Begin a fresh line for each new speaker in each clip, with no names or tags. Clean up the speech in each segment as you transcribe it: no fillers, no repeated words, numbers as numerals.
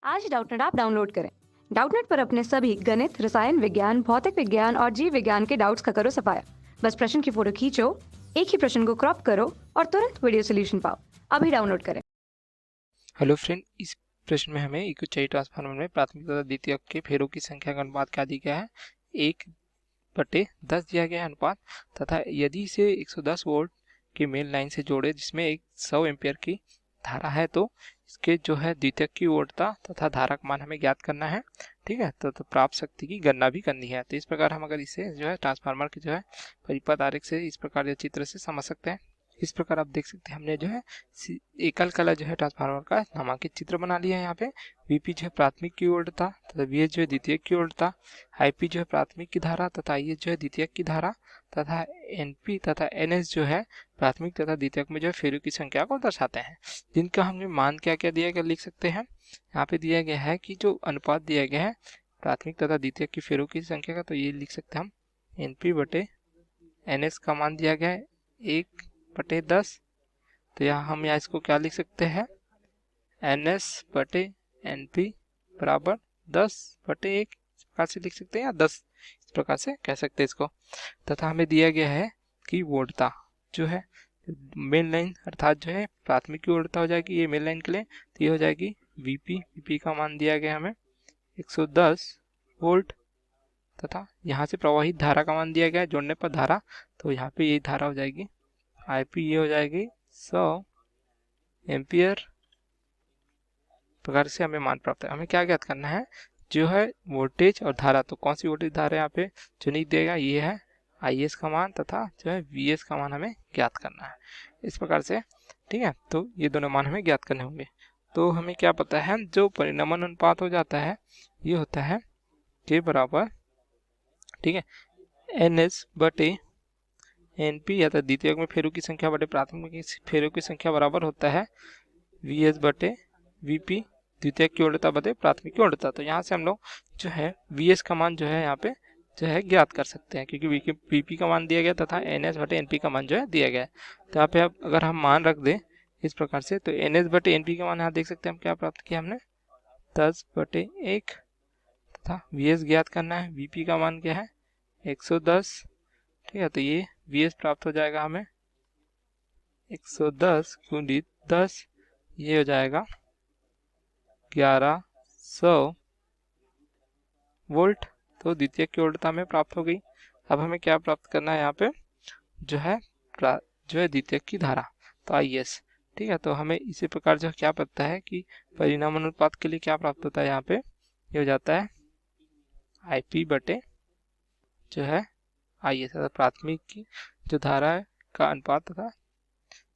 आज Doubtnut app download करें। Doubtnut पर अपने सभी गणित, रसायन विज्ञान, भौतिक विज्ञान और जीव विज्ञान के डाउट्स का करो सफाया। बस प्रश्न की फोटो खींचो, एक ही प्रश्न को क्रॉप करो और तुरंत वीडियो सोल्यूशन पाओ। अभी डाउनलोड करें।
हेलो फ्रेंड, इस प्रश्न में हमें इक्विवेलेंट ट्रांसफार्मर में प्राथमिक तथा द्वितीयक के फेरों की संख्या का अनुपात क्या दिया गया है? 1/10 दिया गया है अनुपात, तथा यदि इसे 110 वोल्ट की मेन लाइन से जोड़े जिसमें एक 100 एम्पियर की धारा है, तो इसके जो है द्वितीयक की वोल्टता तथा धारा का मान हमें ज्ञात करना है। ठीक है, तो प्राप्त शक्ति की गणना भी करनी है। तो इस प्रकार हम अगर इसे जो है ट्रांसफार्मर की जो है परिपथ आरेख से इस प्रकार चित्र से समझ सकते हैं। इस प्रकार आप देख सकते हैं हमने जो है एकल कला जो है ट्रांसफार्मर का नामांकित चित्र बना लिया है। यहाँ पे वीपी जो है प्राथमिक की वोल्टता तथा वीएस जो है द्वितीयक की वोल्टता, आईपी जो है प्राथमिक की धारा तथा आईएस जो है द्वितीयक की धारा, तथा एनपी तथा एनएस जो है प्राथमिक तथा द्वितीयक में जो है फेरों की संख्या को दर्शाते हैं, जिनका हमने मान क्या क्या दिया गया लिख सकते हैं। यहाँ पे दिया गया है कि जो अनुपात दिया गया है प्राथमिक तथा द्वितीयक की फेरों की संख्या का, तो ये लिख सकते हैं हम एनपी बटे एनएस का मान दिया गया है 1/10। तो यहाँ हम इसको क्या लिख सकते हैं, NS बटे NP बराबर 10/1 इस प्रकार से लिख सकते हैं, या 10 इस प्रकार से कह सकते हैं इसको। तथा हमें दिया गया है कि वोल्टता जो है मेन लाइन अर्थात जो है प्राथमिक की वोल्टता हो जाएगी ये मेन लाइन के लिए, तो ये हो जाएगी VP का मान दिया गया हमें 110 वोल्ट, तथा यहाँ से प्रवाहित धारा का मान दिया गया है जोड़ने पर धारा, तो यहाँ पे ये धारा हो जाएगी IP, ये हो जाएगी 100 एम्पियर। प्रकार से हमें मान प्राप्त है। हमें क्या ज्ञात करना है, जो है वोल्टेज और धारा, तो कौन सी वोल्टेज धारा यहाँ पे जो नहीं देगा, ये है IS का मान, तथा जो है VS का मान हमें ज्ञात करना है इस प्रकार से। ठीक है, तो ये दोनों मान हमें ज्ञात करने होंगे। तो हमें क्या पता है, जो परिनमन अनुपात हो जाता है ये होता है के बराबर, ठीक है, NS बटे NP या तो द्वितीयक में फेरों की संख्या बटे प्राथमिक में फेरों की संख्या बराबर होता है VS बटे VP, द्वितीयक की वोल्टता बटे प्राथमिक की वोल्टता। तो यहाँ से हम लोग जो है VS का मान जो है यहाँ पे जो है ज्ञात कर सकते हैं, क्योंकि VP का मान दिया गया तथा NS बटे NP का मान जो है दिया गया है। तो यहाँ पे अब अगर हम मान रख दें इस प्रकार से, तो NS बटे NP का मान यहाँ देख सकते हैं हम क्या प्राप्त किया हमने 10/1, तथा VS ज्ञात करना है, VP का मान क्या है 110। ठीक है, तो ये VS प्राप्त हो जाएगा हमें 110 गुणित 10, ये हो जाएगा 1100 वोल्ट। तो द्वितीयक की वोल्टता हमें प्राप्त हो गई। अब हमें क्या प्राप्त करना है यहाँ पे, जो है द्वितीयक की धारा, तो IS। ठीक है, तो हमें इसी प्रकार जो क्या पता है कि परिणाम अनुपात के लिए क्या प्राप्त होता है, यहाँ पे ये हो जाता है IP बटे जो है IS, प्राथमिक की जो धारा है का अनुपात तथा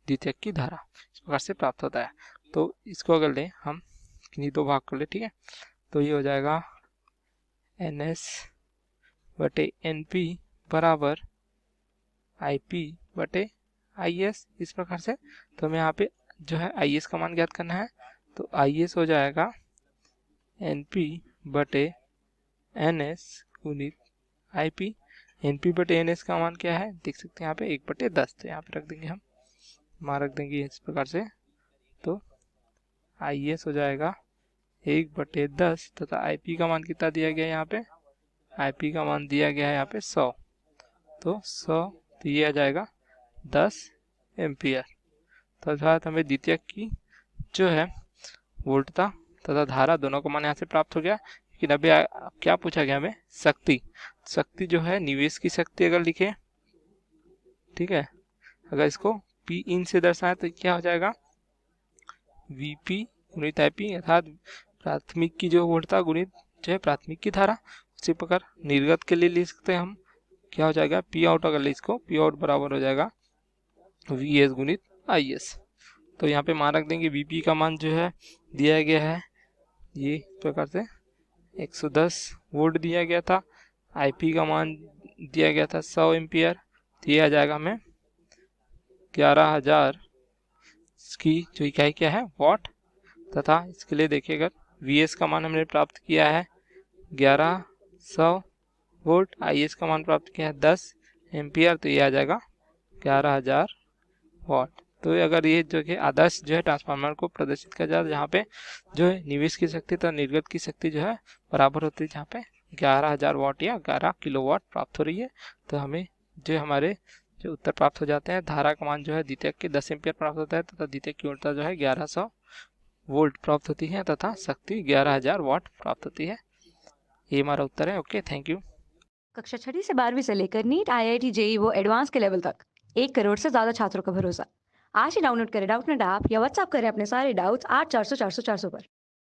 द्वितीयक की धारा इस प्रकार से प्राप्त होता है। तो इसको अगर लें हम किन्हीं दो भाग कर ले, ठीक है, तो ये हो जाएगा NS बटे NP बराबर IP बटे IS इस प्रकार से। तो हमें यहाँ पे जो है IS का मान ज्ञात करना है, तो IS हो जाएगा NP बटे NS गुणित IP। NP बटे NS का मान क्या है देख सकते हैं यहाँ पे 1/10, तो यहाँ पे रख देंगे हम, मान रख देंगे इस प्रकार से। तो IS हो जाएगा 1/10, तथा IP का मान कितना दिया गया है यहाँ पे, IP का मान दिया गया है यहाँ पे 100, तो 100, तो ये आ जाएगा 10 एम्पियर। तो अर्थात हमें द्वितीयक की जो है वोल्टता तथा धारा दोनों का मान यहाँ से प्राप्त हो गया। लेकिन अभी क्या पूछा गया हमें, शक्ति जो है निवेश की शक्ति अगर लिखे, ठीक है, अगर इसको P इन से दर्शाए तो क्या हो जाएगा VP गुणित IP, अर्थात प्राथमिक की जो वोल्टता गुणित जो है प्राथमिक की धारा। उसी प्रकार निर्गत के लिए लिख सकते हैं हम, क्या हो जाएगा P आउट, अगर ले इसको P आउट बराबर हो जाएगा VS गुणित IS। तो यहाँ पे मान रख देंगे VP का मान जो है दिया गया है ये प्रकार से 110 वोल्ट दिया गया था, IP का मान दिया गया था 100 एम्पियर, तो ये आ जाएगा हमें 11,000 की जो इकाई क्या है वाट, तथा इसके लिए देखिएगा VS का मान हमने प्राप्त किया है 1100 वोल्ट, IS का मान प्राप्त किया है 10 एम्पियर, तो ये आ जाएगा 11,000 वाट। तो अगर ये जो कि आदर्श जो है ट्रांसफार्मर को प्रदर्शित किया जाए, जहाँ पे जो है निवेश की शक्ति तो निर्गत की शक्ति जो है बराबर होती है, जहाँ पे 11,000 वाट या 11 किलोवाट प्राप्त हो रही है। तो हमें जो हमारे जो उत्तर प्राप्त हो जाते हैं, धारा का मान जो है द्वितीयक के 10 एम्पियर प्राप्त होता है तथा द्वितीयक की ऊर्जा जो है 1100 वोल्ट प्राप्त होती है तथा शक्ति 11,000 वाट प्राप्त होती है। ये हमारा उत्तर है। Okay, thank you.
कक्षा 6वीं से 12वीं से लेकर नीट, IIT, जेईई वो एडवांस के लेवल तक 1 करोड़ से ज्यादा छात्रों का भरोसा। आज ही डाउनलोड करें डाउटनेट ऐप या व्हाट्सएप करें अपने सारे डाउट्स 8400 400 400 पर।